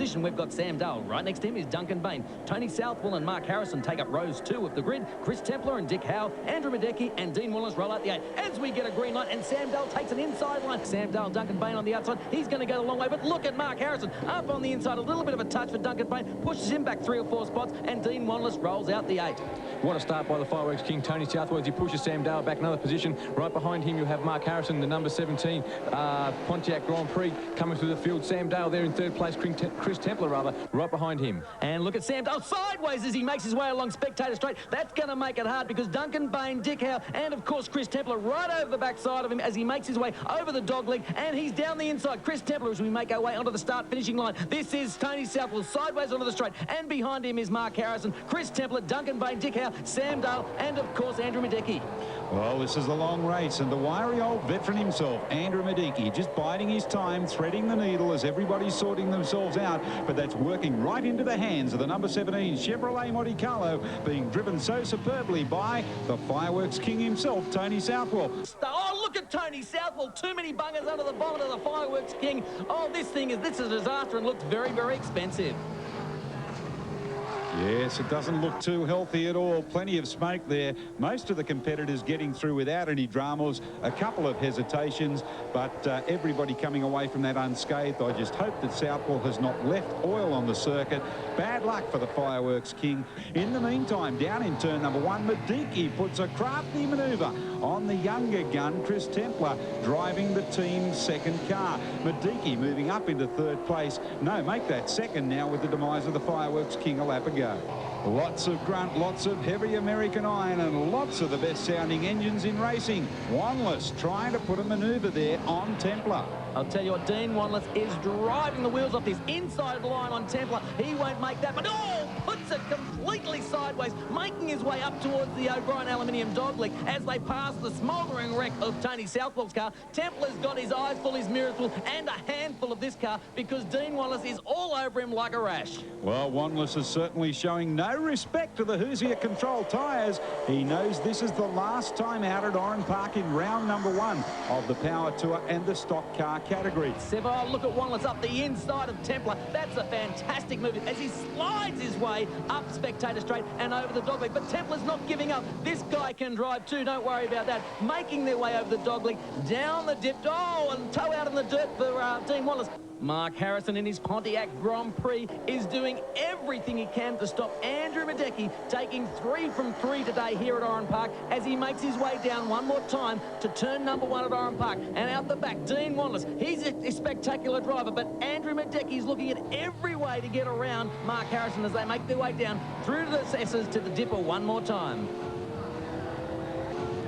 position, we've got Sam Dale. Right next to him is Duncan Bain. Tony Southwell and Mark Harrison take up rows 2 of the grid. Chris Templer and Dick Howe, Andrew Madecki and Dean Wallace roll out the 8. As we get a green light, and Sam Dale takes an inside line. Sam Dale, Duncan Bain on the outside. He's going to go a long way, but look at Mark Harrison. Up on the inside, a little bit of a touch for Duncan Bain. Pushes him back 3 or 4 spots, and Dean Wallace rolls out the 8. What a start by the Fireworks King, Tony Southwell, as he pushes Sam Dale back another position. Right behind him, you have Mark Harrison, the number 17 Pontiac Grand Prix, coming through the field. Sam Dale there in 3rd place, Chris Templer, rather, right behind him. And look at Sam Dale sideways as he makes his way along Spectator Straight. That's going to make it hard because Duncan Bain, Dick Howe, and of course Chris Templer right over the backside of him as he makes his way over the dog leg, and he's down the inside. Chris Templer as we make our way onto the start-finishing line. This is Tony Southwell sideways onto the straight, and behind him is Mark Harrison, Chris Templer, Duncan Bain, Dick Howe, Sam Dale, and of course Andrew Madecki. Well, this is the long race, and the wiry old veteran himself, Andrew Madecki, just biding his time, threading the needle as everybody's sorting themselves out, but that's working right into the hands of the number 17 Chevrolet Monte Carlo, being driven so superbly by the Fireworks King himself, Tony Southwell. Oh, look at Tony Southwell. Too many bungers under the bonnet of the Fireworks King. Oh, this is a disaster and looks very, very expensive. Yes, it doesn't look too healthy at all. Plenty of smoke there. Most of the competitors getting through without any dramas. A couple of hesitations, but everybody coming away from that unscathed. I just hope that Southwell has not left oil on the circuit. Bad luck for the Fireworks King. In the meantime, down in turn number 1, Madecki puts a crafty manoeuvre on the younger gun, Chris Templer, driving the team's 2nd car. Madecki moving up into 3rd place. No, make that 2nd now with the demise of the Fireworks King a lap ago. Lots of grunt, lots of heavy American iron, and lots of the best sounding engines in racing. Wanless trying to put a manoeuvre there on Templer. I'll tell you what, Dean Wanless is driving the wheels off this inside line on Templer. He won't make that, but puts it completely sideways, making his way up towards the O'Brien aluminium dogleg as they pass the smouldering wreck of Tony Southwell's car. Templer's got his eyes full, his mirrors full, and a handful of this car because Dean Wanless is all over him like a rash. Well, Wanless is certainly showing no respect to the Hoosier Control tyres. He knows this is the last time out at Oran Park in round number 1 of the Power Tour and the stock car category. Oh, look at Wanless up the inside of Templer. That's a fantastic move as he slides his way up Spectator Straight and over the dogleg. But Templer's not giving up. This guy can drive too. Don't worry about that. Making their way over the dogleg, down the dip. And toe out in the dirt for Dean Wanless. Mark Harrison in his Pontiac Grand Prix is doing everything he can to stop Andrew Madecki, taking 3 from 3 today here at Oran Park as he makes his way down one more time to turn number 1 at Oran Park. And out the back, Dean Wanless. He's a spectacular driver, but Andrew Madecki is looking at every way to get around Mark Harrison as they make their way down through the Sessers to the dipper one more time.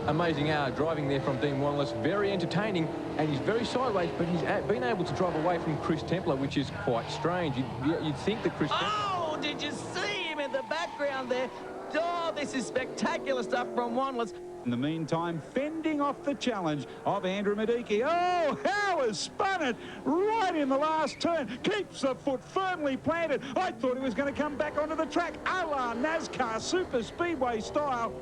Amazing hour driving there from Dean Wanless. Very entertaining, and he's very sideways, but he's been able to drive away from Chris Templer, which is quite strange. You'd think that Chris Templer... Oh, did you see him in the background there? Oh, this is spectacular stuff from Wanless. In the meantime, fending off the challenge of Andrew Madecki. Oh, Howe has spun it right in the last turn. Keeps the foot firmly planted. I thought he was going to come back onto the track, a la Nascar Super Speedway style.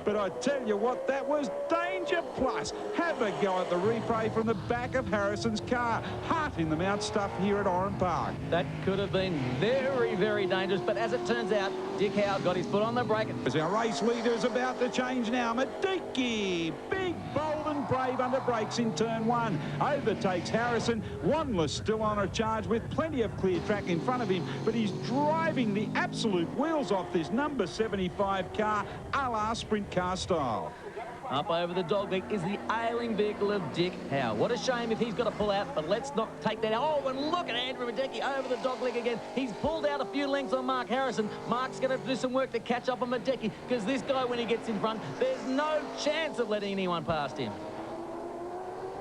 But I tell you what, that was danger plus. Have a go at the replay from the back of Harrison's car. Heart in the mouth stuff here at Oran Park. That could have been very, very dangerous, but as it turns out, Dick Howe got his foot on the brake. As our race leader is about to change now, Madecki, big, bold and brave under brakes in turn 1. Overtakes Harrison. Wanless still on a charge with plenty of clear track in front of him, but he's driving the absolute wheels off this number 75 car, a la sprint car style. Up over the dogleg is the ailing vehicle of Dick Howe. What a shame if he's got to pull out, but let's not take that out. Oh, and look at Andrew Madecki over the dogleg again. He's pulled out a few lengths on Mark Harrison. Mark's going to do some work to catch up on Madecki because this guy, when he gets in front, there's no chance of letting anyone past him.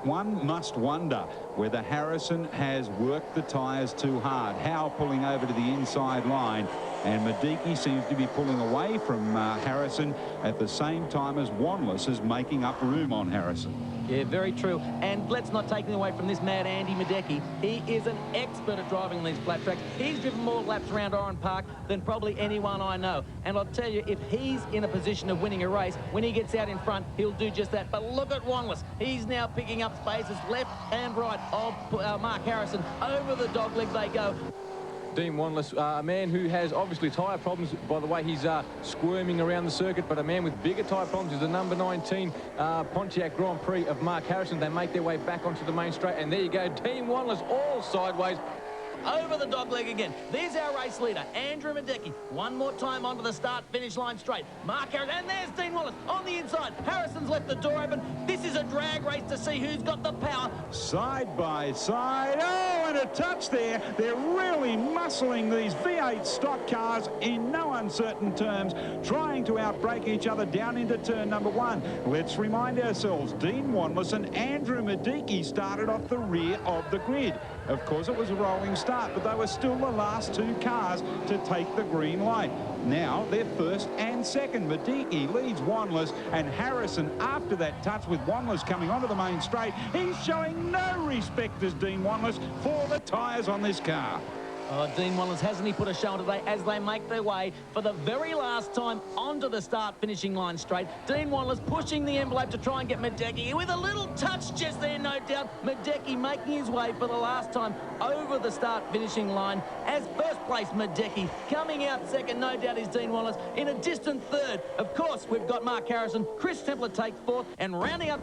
One must wonder whether Harrison has worked the tyres too hard. Howe pulling over to the inside line, and Madecki seems to be pulling away from Harrison at the same time as Wanless is making up room on Harrison. Yeah, very true. And let's not take him away from this mad Andy Madecki. He is an expert at driving on these flat tracks. He's driven more laps around Oran Park than probably anyone I know. And I'll tell you, if he's in a position of winning a race, when he gets out in front, he'll do just that. But look at Wanless. He's now picking up spaces left and right of Mark Harrison. Over the dogleg they go. Dean Wanless, a man who has obviously tyre problems by the way he's squirming around the circuit, but a man with bigger tyre problems is the number 19 Pontiac Grand Prix of Mark Harrison. They make their way back onto the main straight, and there you go, Dean Wanless all sideways. Over the dogleg again. There's our race leader, Andrew Madecki. One more time onto the start-finish line straight. Mark Harrison, and there's Dean Wanless on the inside. Harrison's left the door open. This is a drag race to see who's got the power. Side by side. Oh, and a touch there. They're really muscling these V8 stock cars in no uncertain terms, trying to outbrake each other down into turn number 1. Let's remind ourselves, Dean Wanless and Andrew Madecki started off the rear of the grid. Of course, it was a rolling start, but they were still the last 2 cars to take the green light. Now they're first and second. Madecki leads Wanless, and Harrison, after that touch with Wanless coming onto the main straight, he's showing no respect as Dean Wanless for the tyres on this car. Oh, Dean Wanless, hasn't he put a show on today as they make their way for the very last time onto the start-finishing line straight. Dean Wanless pushing the envelope to try and get Madecki with a little touch just there, no doubt. Madecki making his way for the last time over the start-finishing line as first place Madecki. Coming out second, no doubt, is Dean Wanless. In a distant third, of course, we've got Mark Harrison. Chris Templer takes fourth, and rounding up